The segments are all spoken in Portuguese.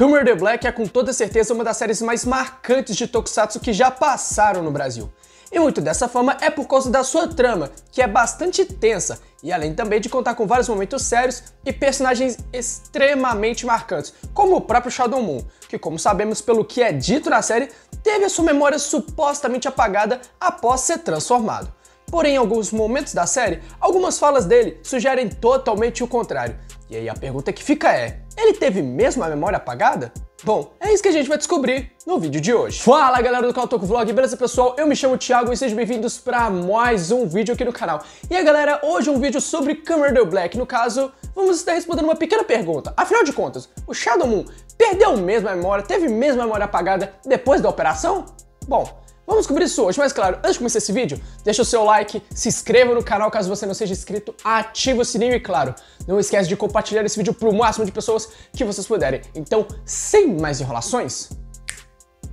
Kamen Rider Black é com toda certeza uma das séries mais marcantes de Tokusatsu que já passaram no Brasil. E muito dessa fama é por causa da sua trama, que é bastante tensa, e além também de contar com vários momentos sérios e personagens extremamente marcantes, como o próprio Shadow Moon, que, como sabemos pelo que é dito na série, teve a sua memória supostamente apagada após ser transformado. Porém, em alguns momentos da série, algumas falas dele sugerem totalmente o contrário. E aí a pergunta que fica é, ele teve mesmo a memória apagada? Bom, é isso que a gente vai descobrir no vídeo de hoje. Fala galera do canal Tokuvlog, beleza pessoal? Eu me chamo Thiago e sejam bem-vindos para mais um vídeo aqui no canal. E aí galera, hoje um vídeo sobre Kamen Rider Black. No caso, vamos estar respondendo uma pequena pergunta. Afinal de contas, o Shadow Moon perdeu mesmo a memória, teve mesmo a memória apagada depois da operação? Bom, vamos descobrir isso hoje, mas claro, antes de começar esse vídeo, deixa o seu like, se inscreva no canal caso você não seja inscrito, ativa o sininho e claro, não esquece de compartilhar esse vídeo para o máximo de pessoas que vocês puderem. Então, sem mais enrolações,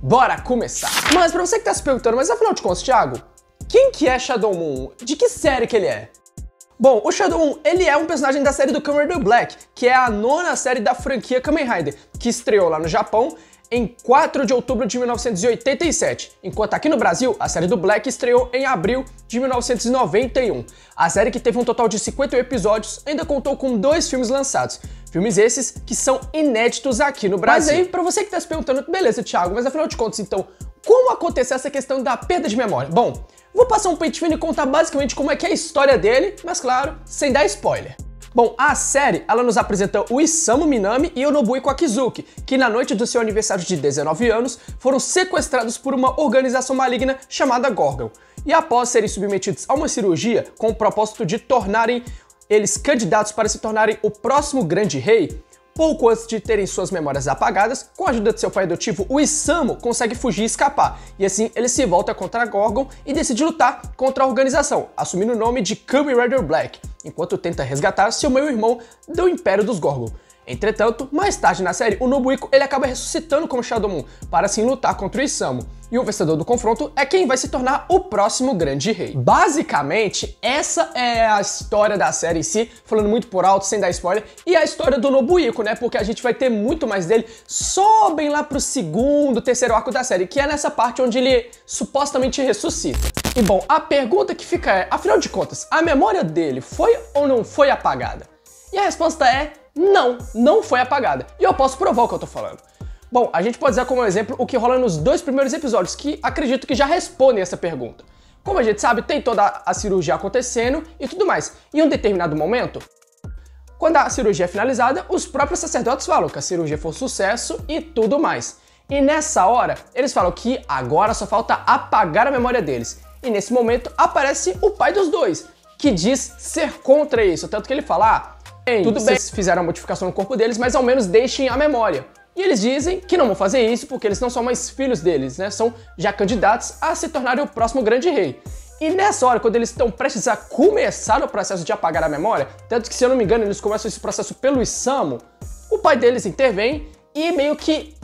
bora começar! Mas pra você que tá se perguntando, mas afinal de contas, Thiago, quem que é Shadow Moon? De que série que ele é? Bom, o Shadow Moon, ele é um personagem da série do Kamen Rider Black, que é a nona série da franquia Kamen Rider, que estreou lá no Japão em 4 de outubro de 1987, enquanto aqui no Brasil, a série do Black estreou em abril de 1991. A série, que teve um total de 51 episódios, ainda contou com 2 filmes lançados. Filmes esses que são inéditos aqui no Brasil. Mas aí, pra você que tá se perguntando, beleza, Thiago, mas afinal de contas, então, como aconteceu essa questão da perda de memória? Bom, vou passar um pente fino e contar basicamente como é que é a história dele, mas claro, sem dar spoiler. Bom, a série, ela nos apresenta o Isamu Minami e o Nobuhiko Akizuki, que na noite do seu aniversário de 19 anos, foram sequestrados por uma organização maligna chamada Gorgon. E após serem submetidos a uma cirurgia com o propósito de tornarem eles candidatos para se tornarem o próximo grande rei, pouco antes de terem suas memórias apagadas, com a ajuda de seu pai adotivo, o Isamu consegue fugir e escapar, e assim ele se volta contra a Gorgon e decide lutar contra a organização, assumindo o nome de Kamen Rider Black, enquanto tenta resgatar seu meio-irmão do Império dos Gorgon. Entretanto, mais tarde na série, o Nobuhiko ele acaba ressuscitando como Shadow Moon, para assim lutar contra o Isamu, e o vencedor do confronto é quem vai se tornar o próximo grande rei. Basicamente, essa é a história da série em si, falando muito por alto, sem dar spoiler, e a história do Nobuhiko, né, porque a gente vai ter muito mais dele só bem lá pro segundo, terceiro arco da série, que é nessa parte onde ele supostamente ressuscita. E bom, a pergunta que fica é, afinal de contas, a memória dele foi ou não foi apagada? E a resposta é não, não foi apagada. E eu posso provar o que eu tô falando. Bom, a gente pode usar como exemplo o que rola nos 2 primeiros episódios, que acredito que já respondem essa pergunta. Como a gente sabe, tem toda a cirurgia acontecendo e tudo mais. Em um determinado momento, quando a cirurgia é finalizada, os próprios sacerdotes falam que a cirurgia foi um sucesso e tudo mais. E nessa hora, eles falam que agora só falta apagar a memória deles. E nesse momento aparece o pai dos dois, que diz ser contra isso, tanto que ele fala, tudo bem, vocês fizeram a modificação no corpo deles, mas ao menos deixem a memória. E eles dizem que não vão fazer isso porque eles não são mais filhos deles, né? São já candidatos a se tornarem o próximo grande rei. E nessa hora, quando eles estão prestes a começar o processo de apagar a memória, tanto que, se eu não me engano, eles começam esse processo pelo Isamu, o pai deles intervém e meio que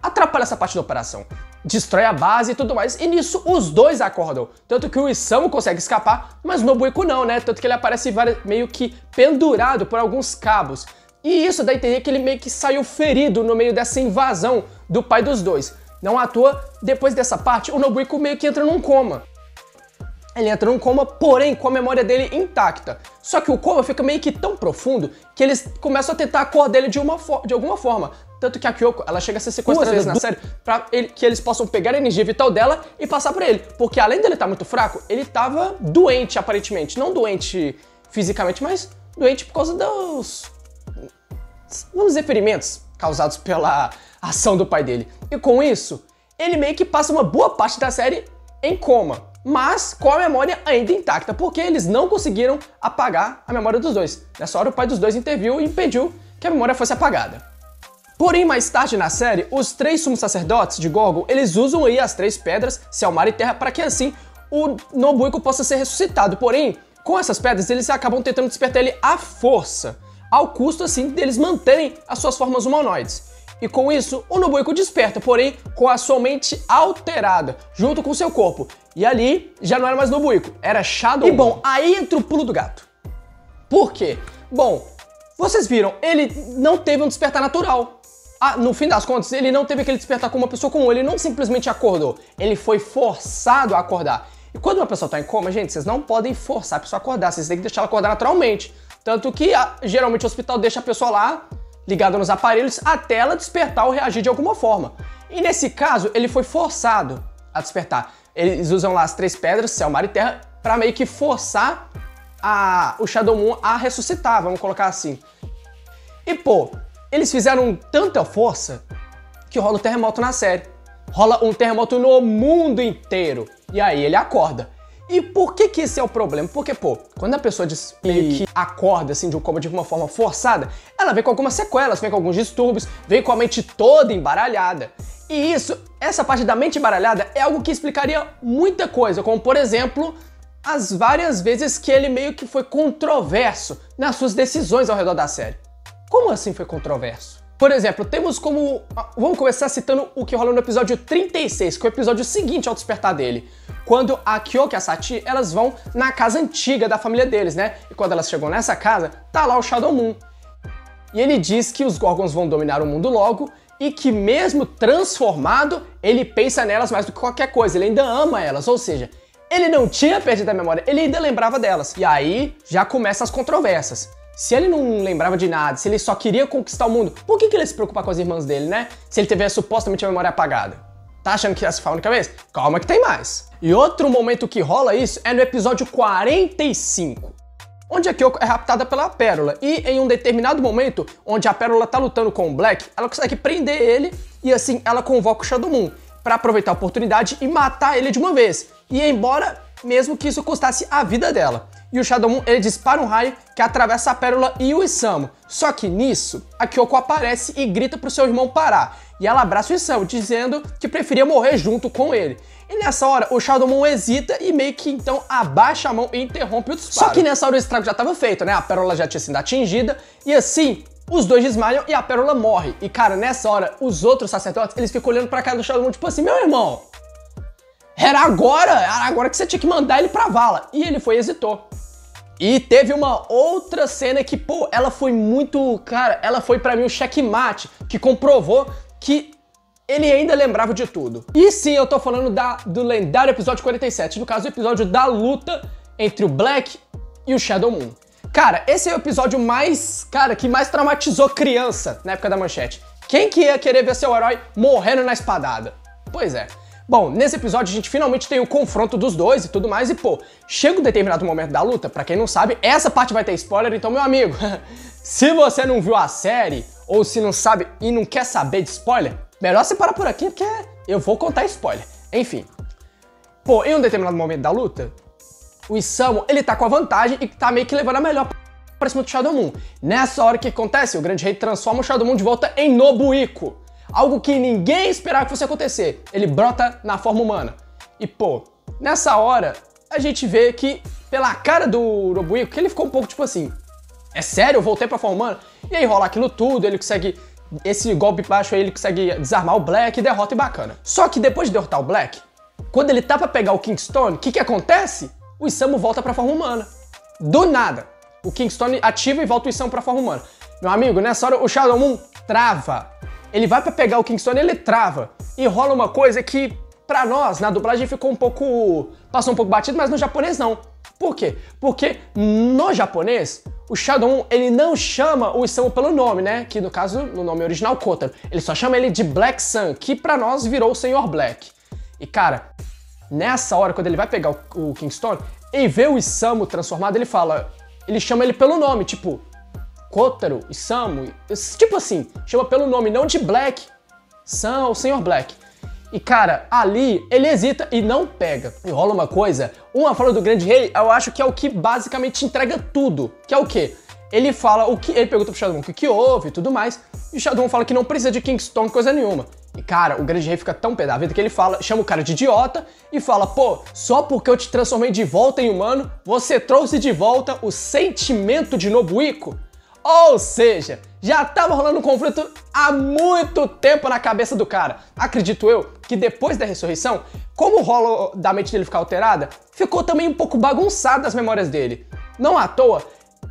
atrapalha essa parte da operação. Destrói a base e tudo mais, e nisso os dois acordam. Tanto que o Isamu consegue escapar, mas o Nobuhiko não, né? Tanto que ele aparece meio que pendurado por alguns cabos. E isso dá a entender que ele meio que saiu ferido no meio dessa invasão do pai dos dois. Não à toa, depois dessa parte, o Nobuhiko meio que entra num coma. Ele entra num coma, porém com a memória dele intacta. Só que o coma fica meio que tão profundo que eles começam a tentar acordar ele de alguma forma. Tanto que a Kyoko, ela chega a ser sequestrada na série pra que eles possam pegar a energia vital dela e passar pra ele. Porque além dele estar muito fraco, ele tava doente aparentemente. Não doente fisicamente, mas doente por causa dos, vamos dizer, ferimentos causados pela ação do pai dele. E com isso, ele meio que passa uma boa parte da série em coma, mas com a memória ainda intacta, porque eles não conseguiram apagar a memória dos dois. Nessa hora o pai dos dois interviu e impediu que a memória fosse apagada. Porém, mais tarde na série, os 3 sumos sacerdotes de Gorgon, eles usam aí as 3 pedras, céu, mar e terra, para que assim o Nobuhiko possa ser ressuscitado. Porém, com essas pedras, eles acabam tentando despertar ele à força, ao custo assim deles manterem as suas formas humanoides. E com isso, o Nobuhiko desperta, porém com a sua mente alterada, junto com seu corpo. E ali, já não era mais Nobuhiko, era Shadow Moon. E bom, aí entra o pulo do gato. Por quê? Bom, vocês viram, ele não teve um despertar natural. no fim das contas, ele não teve aquele despertar como uma pessoa comum, ele não simplesmente acordou, ele foi forçado a acordar. E quando uma pessoa tá em coma, gente, vocês não podem forçar a pessoa a acordar, vocês têm que deixar ela acordar naturalmente. Tanto que, geralmente, o hospital deixa a pessoa lá, ligada nos aparelhos, até ela despertar ou reagir de alguma forma. E nesse caso, ele foi forçado a despertar. Eles usam lá as 3 pedras, céu, mar e terra, pra meio que forçar o Shadow Moon a ressuscitar, vamos colocar assim. E pô, eles fizeram tanta força que rola um terremoto na série. Rola um terremoto no mundo inteiro. E aí ele acorda. E por que que esse é o problema? Porque, pô, quando a pessoa meio que acorda, assim, de um coma de uma forma forçada, ela vem com algumas sequelas, vem com alguns distúrbios, vem com a mente toda embaralhada. E essa parte da mente embaralhada é algo que explicaria muita coisa, como, por exemplo, as várias vezes que ele meio que foi controverso nas suas decisões ao redor da série. Como assim foi controverso? Por exemplo, temos como... Vamos começar citando o que rolou no episódio 36, que é o episódio seguinte ao despertar dele. Quando a Kyoko e a Sachi, elas vão na casa antiga da família deles, né? E quando elas chegam nessa casa, tá lá o Shadow Moon. E ele diz que os Gorgons vão dominar o mundo logo e que mesmo transformado, ele pensa nelas mais do que qualquer coisa, ele ainda ama elas, ou seja, ele não tinha perdido a memória, ele ainda lembrava delas. E aí já começam as controvérsias. Se ele não lembrava de nada, se ele só queria conquistar o mundo, por que ele ia se preocupar com as irmãs dele, né? Se ele teve supostamente a memória apagada. Tá achando que essa foi a única vez? Calma que tem mais. E outro momento que rola isso é no episódio 45, onde a Kyoko é raptada pela Pérola. E em um determinado momento, onde a Pérola tá lutando com o Black, ela consegue prender ele e assim ela convoca o Shadow Moon pra aproveitar a oportunidade e matar ele de uma vez. E ir embora, mesmo que isso custasse a vida dela. E o Shadow Moon, ele dispara um raio que atravessa a Pérola e o Isamu. Só que nisso, a Kyoko aparece e grita pro seu irmão parar. E ela abraça o Isamu, dizendo que preferia morrer junto com ele. E nessa hora, o Shadow Moon hesita e meio que então abaixa a mão e interrompe o disparo. Só que nessa hora o estrago já estava feito, né? A Pérola já tinha sido atingida e assim, os dois desmaiam e a Pérola morre. E cara, nessa hora, os outros sacerdotes, eles ficam olhando pra cara do Shadow Moon tipo assim, meu irmão, era agora que você tinha que mandar ele pra vala. E ele foi e hesitou. E teve uma outra cena que, pô, ela foi muito... Cara, ela foi pra mim um checkmate, que comprovou que ele ainda lembrava de tudo. E sim, eu tô falando do lendário episódio 47, no caso, o episódio da luta entre o Black e o Shadow Moon. Cara, esse é o episódio que mais traumatizou criança na época da Manchete. Quem que ia querer ver seu herói morrendo na espadada? Pois é. Bom, nesse episódio a gente finalmente tem o confronto dos dois e tudo mais, e pô, chega um determinado momento da luta, pra quem não sabe, essa parte vai ter spoiler, então meu amigo, se você não viu a série, ou se não sabe e não quer saber de spoiler, melhor você parar por aqui, porque eu vou contar spoiler. Enfim, pô, em um determinado momento da luta, o Isamu, ele tá com a vantagem e tá meio que levando a melhor pra cima do Shadow Moon. Nessa hora, o que acontece? O Grande Rei transforma o Shadow Moon de volta em Nobuhiko. Algo que ninguém esperava que fosse acontecer. Ele brota na forma humana. E pô, nessa hora, a gente vê que, pela cara do Nobuhiko, que ele ficou um pouco tipo assim, é sério? Eu voltei pra forma humana? E aí rola aquilo tudo, ele consegue, esse golpe baixo aí, ele consegue desarmar o Black, derrota e bacana. Só que depois de derrotar o Black, quando ele tá pra pegar o Kingstone, o que acontece? O Isamu volta pra forma humana. Do nada. O Kingstone ativa e volta o Isamu pra forma humana. Meu amigo, nessa hora o Shadow Moon trava. Ele vai pra pegar o Kingstone e ele trava. E rola uma coisa que, pra nós, na dublagem ficou um pouco... Passou um pouco batido, mas no japonês não. Por quê? Porque no japonês, o Shadow Moon, ele não chama o Isamu pelo nome, né? Que no caso, no nome original, Kotaro. Ele só chama ele de Black Sun, que pra nós virou o Senhor Black. E cara, nessa hora, quando ele vai pegar o Kingstone e vê o Isamu transformado, ele fala... Ele chama ele pelo nome, tipo... Kotaro, Isamu, tipo assim, chama pelo nome, não de Black, Sun ou Senhor Black. E cara, ali ele hesita e não pega. E rola uma coisa, uma fala do Grande Rei, eu acho que é o que basicamente entrega tudo. Que é o quê? Ele fala o que, ele pergunta pro Shadow Moon o que houve e tudo mais, e o Shadow Moon fala que não precisa de Kingstone, coisa nenhuma. E cara, o Grande Rei fica tão pé da vida que ele fala, chama o cara de idiota e fala, pô, só porque eu te transformei de volta em humano, você trouxe de volta o sentimento de Nobuhiko? Ou seja, já tava rolando um conflito há muito tempo na cabeça do cara. Acredito eu que depois da ressurreição, como o rolo da mente dele ficar alterada, ficou também um pouco bagunçado as memórias dele. Não à toa,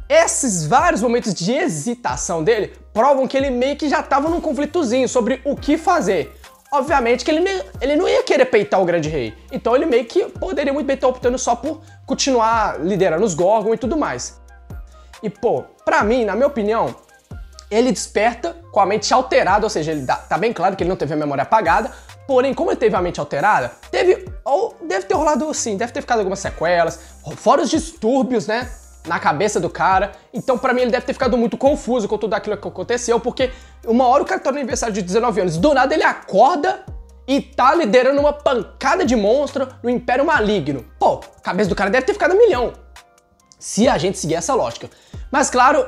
esses vários momentos de hesitação dele provam que ele meio que já tava num conflitozinho sobre o que fazer. Obviamente que ele não ia querer peitar o Grande Rei, então ele meio que poderia muito bem estar optando só por continuar liderando os Gorgon e tudo mais. E pô, pra mim, na minha opinião, ele desperta com a mente alterada, ou seja, tá bem claro que ele não teve a memória apagada, porém, como ele teve a mente alterada, deve ter rolado sim, deve ter ficado algumas sequelas, fora os distúrbios, né, na cabeça do cara. Então, pra mim, ele deve ter ficado muito confuso com tudo aquilo que aconteceu, porque uma hora o cara tá no aniversário de 19 anos, do nada ele acorda e tá liderando uma pancada de monstro no Império Maligno. Pô, a cabeça do cara deve ter ficado a milhão, se a gente seguir essa lógica. Mas claro,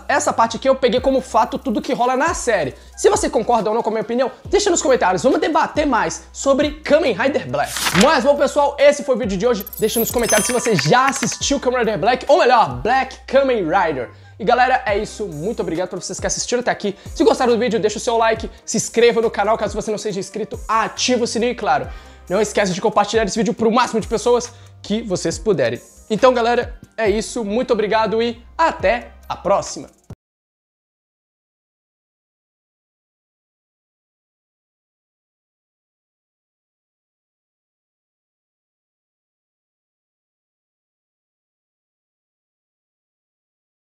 essa parte aqui eu peguei como fato tudo que rola na série. Se você concorda ou não com a minha opinião, deixa nos comentários, vamos debater mais sobre Kamen Rider Black. Mas bom pessoal, esse foi o vídeo de hoje, deixa nos comentários se você já assistiu Kamen Rider Black, ou melhor, Black Kamen Rider. E galera, é isso, muito obrigado por vocês que assistiram até aqui. Se gostaram do vídeo, deixa o seu like, se inscreva no canal caso você não seja inscrito, ativa o sininho e claro, não esqueça de compartilhar esse vídeo para o máximo de pessoas que vocês puderem. Então galera, é isso, muito obrigado e até a próxima!